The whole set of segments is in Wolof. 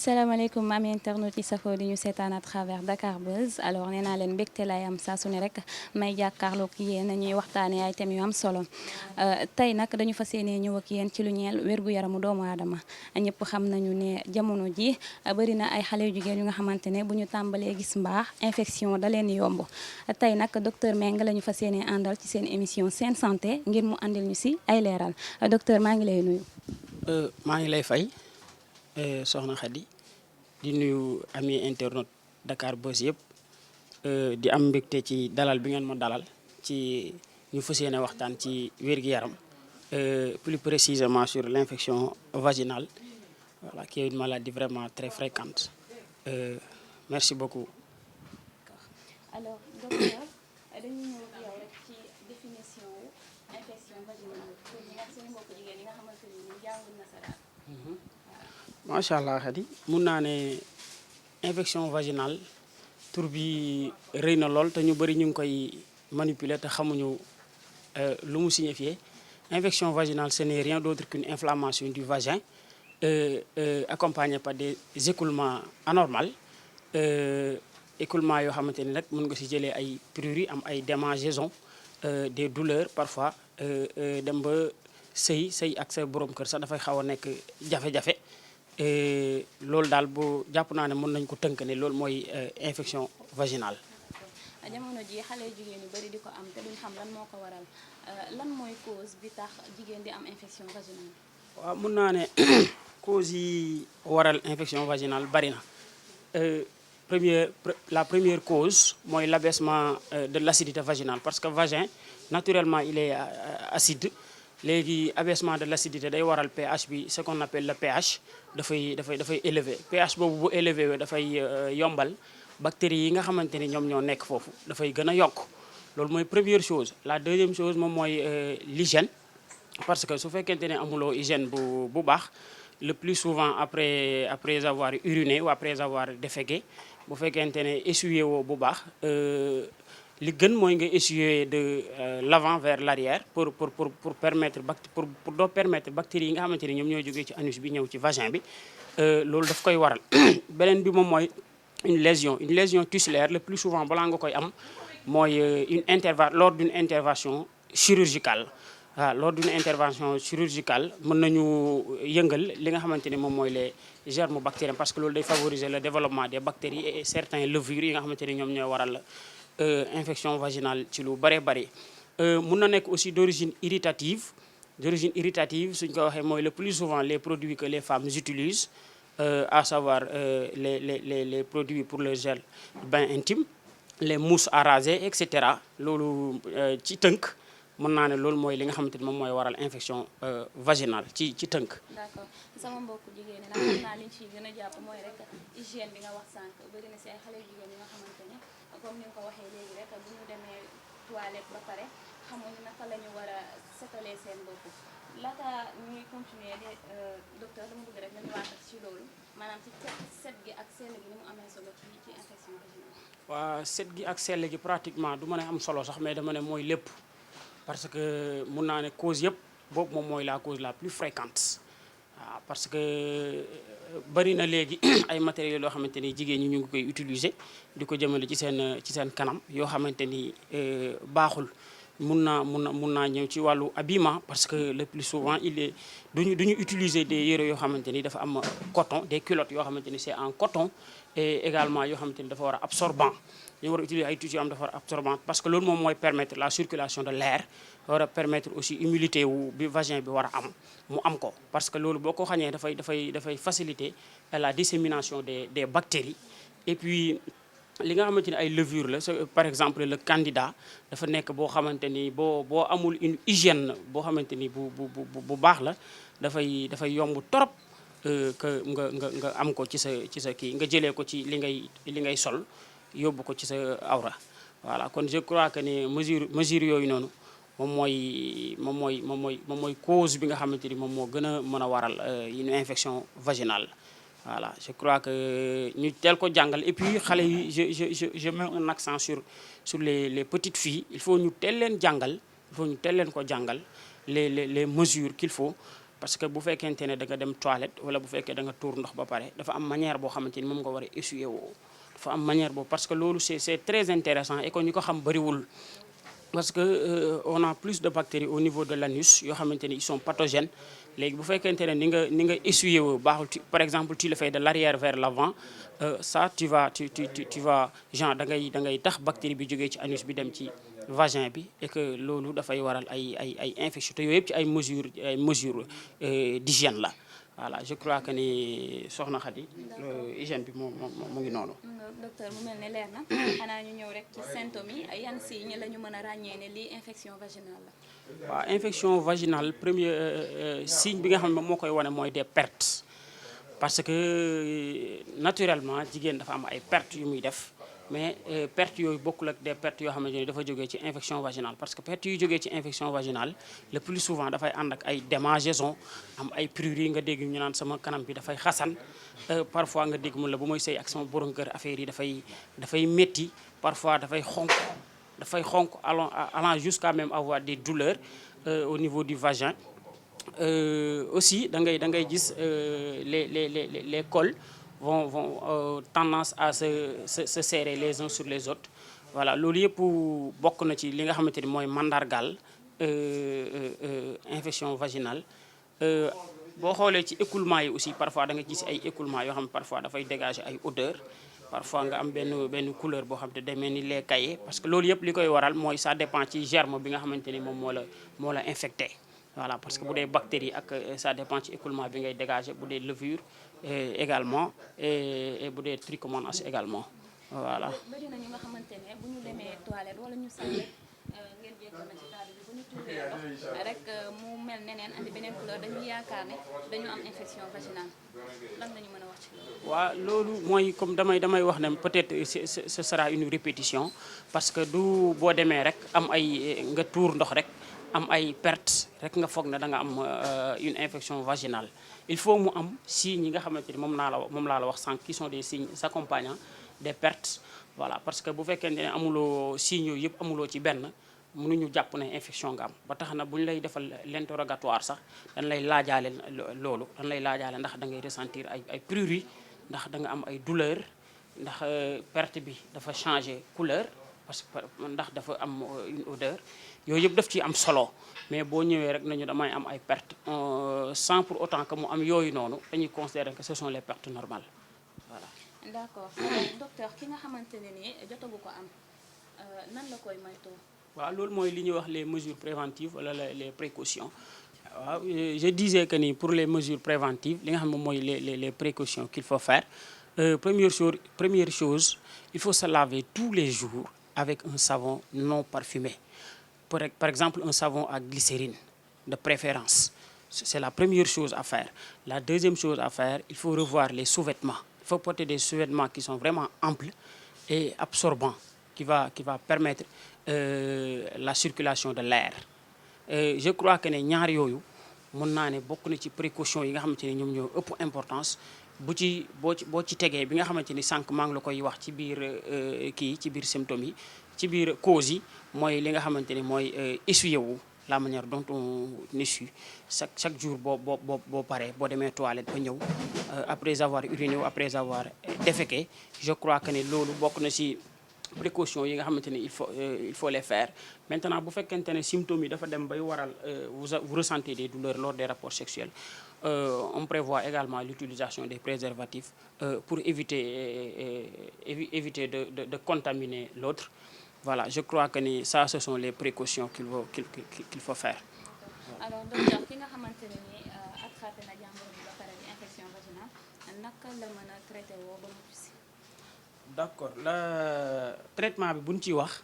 salaamaaleykum ami internet yi safoo di ñu seetaan à travers Dakar Buzz alors nee naa leen mbégte lay am saa su ne rek may jàkkaarloog yéen ñuy waxtaanee ay thèmes yu am solo tey nag dañu fas yéenee ñëw ak yéen ci lu ñeel wér-gu-yaramu doomu aadama ñëpp xam nañu ne jamono ji bëri na ay xale yu jigéen yu nga xamante ne bu ñu tàmbalee gis mbaax infection da leen yomb tey nag docteur Meng la ñu fas yéenee àndal ci seen émission Sen Santé ngir mu àndil ñu si ay leeral docteur maa ngi lay nuyu. maa ngi lay fay. soxna Khady di nuyu ami internet Dakar Buzz yëpp di am mbégte ci dalal bi ngeen ma dalal ci ñu fas yéene waxtaan ci wér-gu-yaram plus précisément sur l'infection vaginale voilà qui est une maladie vraiment très fréquente merci beaucoup. Alors docteur dañu ñëw ak yow rek ci définition wu infection vaginale pour ñi nga suñu mbokk jigéen yi nga xamante ni jàngul nasaraan. macha allah Khady mun naa ne infection vaginale tur bi rëy na lool te ñu bëri ñu ngi koy manipuler te xamuñu lu mu signifié infection vaginale ce n'est rien d'autre qu'une inflammation du vagin accompagnée par des écoulements anormaux écoulements yoo xamante ni nag mën nga si jëlee ay prurites am ay démangeaisons des douleurs parfois dem ba sëy ak sa borom kër sax dafay xaw a nekk jafe-jafe. loolu daal bu jàpp naa ne mën nañ ko tënk ne loolu mooy infection vaginale. jamono ji xale jigéen yu bari di ko am te duñ xam lan moo ko waral lan mooy cause bi tax jigéen di am infection vaginale. waaw mën naa ne cause yi waral infection vaginale bari na la première cause mooy l'abaissement de l'acidité vaginale parce que vagin naturellement il est acide. léegi abaissement de l'acidité day waral pH bi ce qu'on appelle le pH dafay élevé pH boobu bu élevé dafay yombal bactéries yi nga xamante ni ñoom ñoo nekk foofu dafay gën a yokk loolu mooy première chose. La deuxième chose moom mooy l'hygiène parce que su fekkente ne amuloo hygiène bu baax le plus souvent après avoir uriné ou après avoir déféqué bu fekkente ne essuyé woo bu baax li gën mooy nga essuyer de l'avant vers l'arrière pour permettre pour doo permettre bactéries yi nga xamante ni ñoom ñooy jógee ci anus bi ñëw ci vagin bi loolu daf koy waral. beneen bi moom mooy une lésion tissulaire le plus souvent balaa nga koy am mooy lors d'une intervention chirurgicale. waaw lors d'une intervention chirurgicale mën nañu yëngal li nga xamante ni moom mooy les germes bactériens parce que loolu day favoriser le développement des bactéries et certains levures yi nga xamante ni ñoom ñooy waral infection vaginale ci lu bare bare. mun na nekk aussi d'origine irritative suñ ko waxee mooy le plus souvent les produits que les femmes utilisent à savoir les produits pour le gel bain intime les mousses à raser et cetera loolu ci tënk mën naa ne loolu mooy li nga xamante ni moom mooy waral infection vaginale ci tënk. d'accord sama mbokku jigéen ñi nag xam naa li ñu ciy gën a jàpp mooy rek hygiène bi nga wax sànq bëri na si ay xale jigéen yi nga xamante ni comme ni nga ko waxee léegi rek bu ñu demee toilette ba pare xamuñu naka la ñu war a setalee seen bopp laata ñuy continuer de docteur dama bëgg rek nga ñëwaat ci loolu maanaam ci set gi ak sell gi ni mu amee solo ci infection vaginale. waa set gi ak sell gi pratiquement du ma ne am solo sax mais dama ne mooy lépp. parce que mun naa ne cause yëpp boobu moom mooy la cause la plus fréquente waaw parce que bari na léegi ay matériels yoo xamante ni jigéen ñi ñu ngi koy utiliser di ko jëmale ci seen kanam yoo xamante ni baaxul mun naa ñëw ci wàllu habillement parce que le plus souvent duñu utiliser des yére yoo xamante ni dafa am coton des culottes yoo xamante ni c'est en coton et également yoo xamante ni dafa war a absorbant ñu war a utiliser ay tissus yoo xam dafa war a absorbant parce que loolu moom mooy permettre la circulation de l'air war a permettre aussi humidité bi vagin bi war a am mu am ko parce que loolu boo ko xañee dafay faciliter la dissémination des bactéries et puis li nga xamante ni ay levure la par exemple le candida dafa nekk boo xamante ni boo amul une hygiène boo xamante ni bu baax la dafay yomb trop que nga am ko ci sa kii nga jëlee ko ci li ngay sol yóbbu ko ci sa awra voilà kon je crois que ne mesure yooyu noonu moom mooy cause bi nga xamante ni moom moo gën a mën a waral une infection vaginale. Voilà, je crois que ñu teel ko jàngal et puis xale yi je mets un accent sur les petites filles il faut ñu teel leen ko jàngal les mesures qu'il faut parce que bu fekkente ne da nga dem toilette wala bu fekkee da nga tuur ndox ba pare dafa am manière boo xamante ni moom nga war a essuyer woo dafa am manière boobu parce que loolu c'est très intéressant et que ñu ko xam bëriwul parce que on a plus de bactéries au niveau de l'anus yoo xamante ni ils sont pathogènes léegi bu fekkente ne ni nga essuyer woo baaxul par exemple tu le fais de l'arrière vers l'avant ça tu vas genre da ngay tax bactérie bi jógee ci anus bi dem ci vagin bi et que loolu dafay waral ay infection te yooyu yëpp ci ay mesures d'hygiène la voilà je crois que ni soxna Khady hygiène bi mu ngi noonu. docteur mu mel ne leer na xanaa ñu ñëw rek ci symptômes yi yan signes la ñu mën a ràññee ne lii infection vaginale la. waaw infection vaginale premier signe bi nga xam ne moo koy wane mooy des pertes parce que naturellement jigéen dafa am ay pertes yu muy def. mais pertes yooyu bokkul ak des pertes yoo xamante ni dafa jógee ci infection vaginale parce que pertes yu jógee ci infection vaginale le plus souvent dafay ànd ak ay démangeaisons am ay pruries nga dégg ñu naan sama kanam bi dafay xasan parfois nga dégg mun la bu may sëy ak sama borom kër affaire yi dafay métti parfois dafay xonk allant jusqu'à même avoir des douleurs au niveau du vagin aussi da ngay gis les cols vont tendance à se serrer les uns sur les autres voilà loolu yëpp bokk na ci li nga xamante ni mooy mandargal infection vaginale boo xoolee ci écoulement yi aussi parfois da nga gis ay écoulement yoo xam ne parfois dafay dégager ay odeur parfois nga am benn couleur boo xam ne day mel ni lait caillé parce que loolu yëpp li koy waral mooy ça dépend ci germe bi nga xamante ni moom moo la infecté voilà parce que bu dee bactérie ak ça dépend ci écoulement bi ngay dégager bu dee levure également et bu dee trichomonas également voilà. bëri na ñu nga xamante ne bu ñu demee toilette wala ñu sànni ngeen jékkoon na ci taal bi bu ñu tuuree ndox rek mu mel neneen andi beneen couleur dañuy yaakaar ne dañu am infection vaginale lan la ñu mën a wax ci loolu. waaw loolu mooy comme damay wax ne peut-être ce sera une répétition parce que du boo demee rek am ay nga tuur ndox rek. am ay pertes rek nga foog ne da nga am une infection vaginale il faut mu am signes yi nga xamante ni moom laa la wax sànq qui sont des signes accompagnants des pertes voilà parce que bu fekkente ne amuloo signes yooyu yëpp amuloo ci benn mënuñu jàpp ne infection nga am ba tax na bu ñu lay defal l'interrogatoire sax dañ lay laajaale loolu dañ lay laajaale ndax da ngay ressentir ay pruries ndax da nga am ay douleurs ndax perte bi dafa changer couleur parce que ndax dafa am une odeur yooyu yëpp daf ci am solo mais boo ñëwee rek nañu damay am ay pertes sans pour autant que mu am yooyu noonu dañuy considérer que ce sont les pertes normales voilà. d'accord docteur ki nga xamante ne ni jotagu ko am nan la koy moytoo. waaw loolu mooy li ñuy wax les mesures préventives wala les précautions waaw je disais que ni pour les mesures préventives li nga xam ne mooy les précautions qu'il faut faire première chose il faut se laver tous les jours avec un savon non parfumé. Par exemple, un savon à glycérine, de préférence. C'est la première chose à faire. La deuxième chose à faire, il faut revoir les sous-vêtements. Il faut porter des sous-vêtements qui sont vraiment amples et absorbants, qui va permettre la circulation de l'air. Je crois que les ñaar yooyu mën naa ne bokk na ci précaution yi nga xamante ne ñoom ñoo ëpp importance boo ci tegee bi nga xamante ni sànq maa ngi la koy wax ci biir ci biir symptômes yi ci biir causes yi mooy li nga xamante ni mooy essuyer wu la manière dont on essuie chaque jour boo paree boo demee toilette ba ñëw après avoir uriné ou après avoir déféqué je crois que ne loolu bokk na ci précautions yi nga xamante ni il faut les faire maintenant bu fekkente ne symptômes yi dafa dem bay waral vous ressentez des douleurs lors des rapports sexuels on prévoit également l'utilisation des préservatifs pour éviter de contaminer l'autre. Voilà, je crois que ça ce sont les précautions qu'il faut faire. Alors docteur ki nga xamante ne ni attrapé na jàngoro bi ba pare di infection vaginale naka la mën a traité woo ba mu si. D'accord le traitement bi bu ñu ciy wax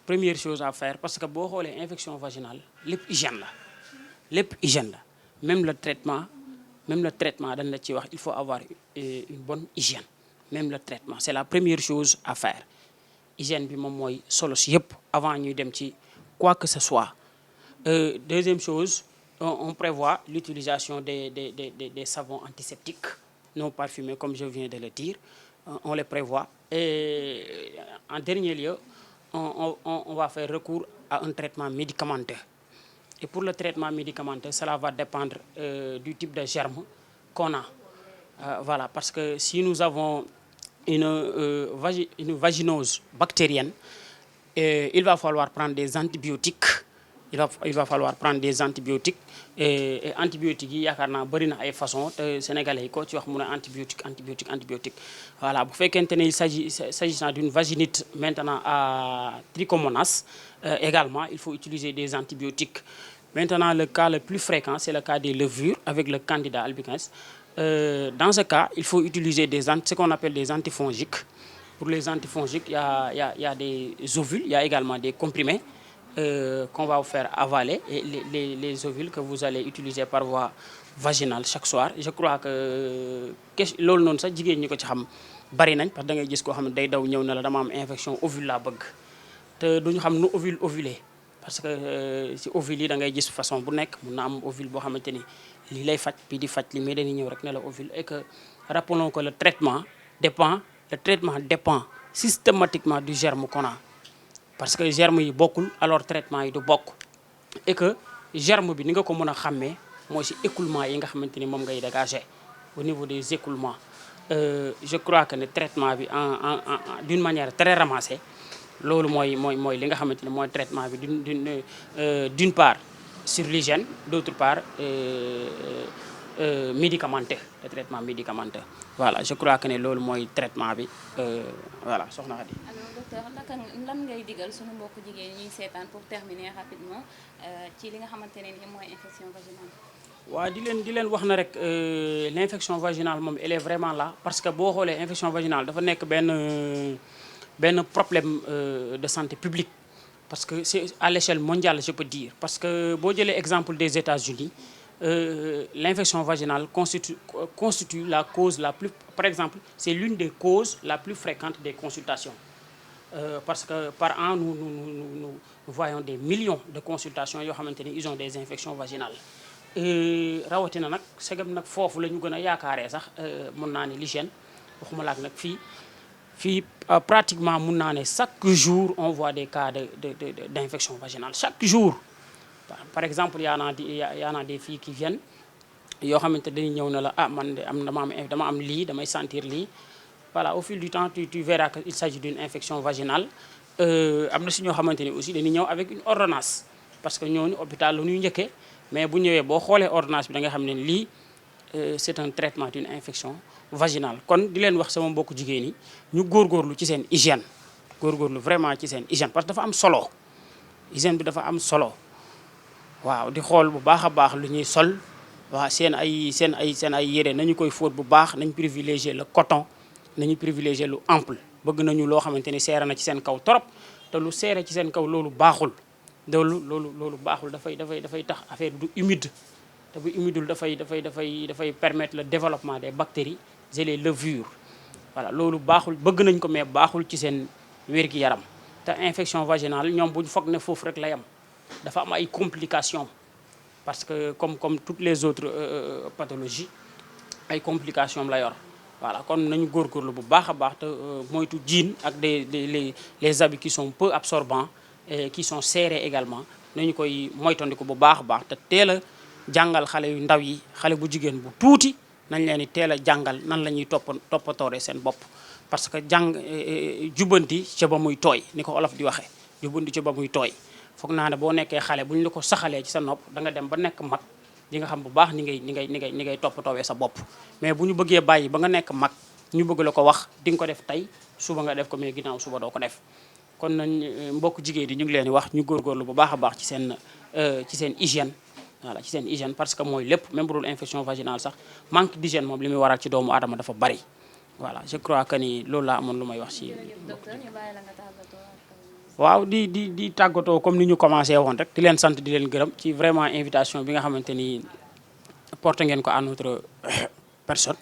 première chose à faire parce que boo xoolee infection vaginale lépp hygiène la même le traitement dañ la ciy wax il faut avoir une bonne hygiène même le traitement c'est la première chose à faire hygiène bi moom mooy solo si yëpp avant ñuy dem ci quoi que ce soit deuxième chose on prévoit l'utilisation des savons antiseptiques non parfumés comme je viens de le dire on les prévoit et en dernier lieu on va faire recours à un traitement médicamenteux Et pour le traitement médicamenteux, cela va dépendre du type de germe qu'on a. Voilà, parce que si nous avons une vaginose bactérienne, il va falloir prendre des antibiotiques. Il va falloir prendre des antibiotiques. Et antibiotiques, il y a des façons. Sénégalais, tu as antibiotique. Voilà, pour faire il s'agissant d'une vaginite maintenant à trichomonas, également, il faut utiliser des antibiotiques. Maintenant, le cas le plus fréquent, c'est le cas des levures avec le Candida albicans. Dans ce cas, il faut utiliser ce qu'on appelle des antifongiques. Pour les antifongiques, il y a des ovules, il y a également des comprimés qu'on va vous faire avaler. Et les ovules que vous allez utiliser par voie vaginale chaque soir. Je crois que loolu non sax jigéen ñi ko ci xam bari nañ parce que da ngay gis koo xam ne day daw ñëw na la dama am infection ovule laa bëgg te duñu xam nu ovule ovulé parce que si ovule yi da ngay gis façon bu nekk mun na am ovule boo xamante ni lii lay faj puis di faj li mais dañuy ñëw rek ne la ovule et que rappelons que le traitement dépend systématiquement du germe qu'on a parce que germe yi bokkul alors traitement yi du bokk et que germe bi ni nga ko mën a xàmmee mooy si écoulement yi nga xamante ni moom ngay dégager au niveau des écoulements. Je crois que le traitement bi d'une manière très ramassée loolu mooy li nga xamante ni mooy traitement bi d'une part sur l'hygiène, d'autre part médicamenteux, le traitement médicamenteux. Voilà, je crois que c'est le traitement bi voilà soxna Khady. Alors docteur lan ngay digal sunu mbokku jigéen ñi seetaan pour terminer rapidement ci li nga xamante ne ni mooy infection vaginale. waaw di leen wax na rek l'infection vaginale moom elle est vraiment là parce que boo xoolee infection vaginale dafa nekk benn problème de santé publique parce que c'est à l'échelle mondiale je peux dire parce que boo jëlee exemple des États-Unis l'infection vaginale constitue la cause la plus, par exemple, c'est l'une des causes la plus fréquentes des consultations. Parce que par an, nous voyons des millions de consultations, ils ont des infections vaginales. Rawatina nak segam nak fofu lañu gëna yaakaaré sax mën naa ne l'hygiène waxuma laak nag fii pratiquement mën naa ne chaque jour on voit des cas d'infection vaginale chaque jour. Par exemple, il y en a des filles qui viennent yoo xamante dañuy ñëw na la ah man de dama am lii damay sentir lii voilà au fil du temps tu verras qu'il s'agit d'une infection vaginale. Am na si ñoo xamante ni aussi dañuy ñëw avec une ordonnance parce que ñooñu hôpital la ñuy njëkkee mais bu ñëwee boo xoolee ordonnance bi da nga xam ne lii c'est un traitement d'une infection vaginale. Kon di leen wax sama mbokku jigéen ñi ñu góorgóorlu ci seen hygiène góorgóorlu vraiment ci seen hygiène parce que dafa am solo hygiène bi dafa am solo. waaw di xool bu baax a baax lu ñuy sol waaw seen ay yére nañu koy fóot bu baax nañ privilégier le coton nañu privilégier lu ample bëgg nañu loo xamante ni seere na ci seen kaw trop te lu seere ci seen kaw loolu baaxul loolu baaxul dafay tax affaire du humide te bu humidul dafay permettre le développement des bactéries et les levures voilà loolu baaxul bëgg nañ ko mais baaxul ci seen wér-gi-yaram te infection vaginale ñoom buñ foog ne foofu rek la yam dafa am ay complications parce que comme toutes les autres pathologies ay complications la yor voilà kon nañu góorgóorlu bu baax a baax te moytu jean ak les habits qui sont peu absorbants et qui sont serrés également nañu koy moytandiku bu baax a baax te teel a jàngal xale yu ndaw yi xale bu jigéen bu tuuti nañ leen di teel a jàngal nan la ñuy toppatooree seen bopp parce que jubbanti ca ba muy tooy ni ko olof di waxee jubbanti ca ba muy tooy. foog naa ne boo nekkee xale bu ñu la ko saxalee ci sa nopp da nga dem ba nekk mag di nga xam bu baax ni ngay toppatoowee sa bopp mais bu ñu bëggee bàyyi ba nga nekk mag ñu bëgg la ko wax di nga ko def tey suba nga def ko mais ginnaaw suba doo ko def kon nañ mbokk jigéen yi ñu ngi leen di wax ñu góorgóorlu bu baax a baax ci seen hygiène voilà ci seen hygiène parce que mooy lépp même bu dul infection vaginale sax manque d'hygiène moom li muy waral ci doomu aadama dafa bari voilà je crois que ni loolu laa amoon lu may wax ci waaw di tàggatoo comme ni ñu commencé woon rek di leen sant di leen gërëm ci vraiment invitation bi nga xamante ni porté ngeen ko à notre personne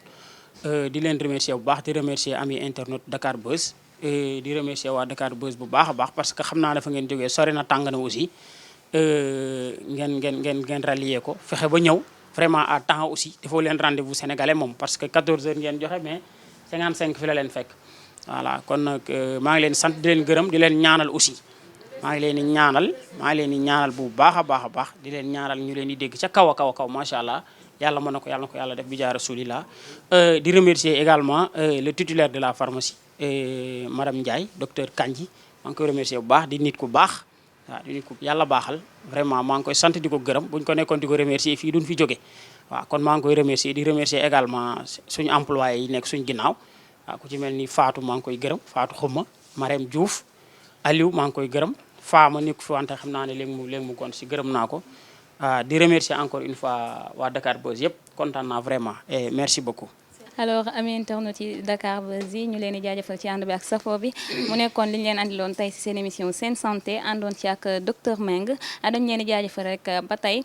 di leen remercier bu baax di remercier ami internet Dakar Buzz di remercier waa Dakar Buzz bu baax a baax parce que xam naa dafa ngeen jógee sori na tàng na aussi ngeen rallier ko fexe ba ñëw vraiment à temps aussi il faut leen rendez-vous sénégalais moom parce que 14h ngeen joxe mais 55 fi la leen fekk. voilà kon nag maa ngi leen sant di leen gërëm di leen ñaanal aussi maa ngi leen di ñaanal bu baax a baax di leen ñaanal ñu leen di dégg ca kaw a kaw macha allah yàlla mën na ko yàlla def bi jaa rasulillah. di remercier également le titulaire de la pharmacie madame Ndiaye docteur Kandji maa ngi koy remercier bu baax di nit ku baax waaw di nit ku yàlla baaxal vraiment maa ngi koy sant di ko gërëm buñ ko nekkoon di ko remercier fii duñ fi jóge waaw kon maa ngi koy remercier di remercier également suñu employé yi nekk suñu ginnaaw waaw ku ci mel ni Fatou maa ngi koy gërëm Fatou Xuma Marème Diouf Aliou maa ngi koy gërëm Fama nekk fi wante xam naa ne léegi mu kon si gërëm naa ko di remercier encore une fois waa Dakar Buzz yëpp kontaan naa vraiment et merci beaucoup. alors ami internet yi Dakar Buzz yi ñu leen di jaajëfal ci ànd bi ak safo bi mu nekkoon li ñu leen andiloon tey si seen émission seen santé àndoon ci ak docteur Meng dañ leen di jaajëfal rek ba tey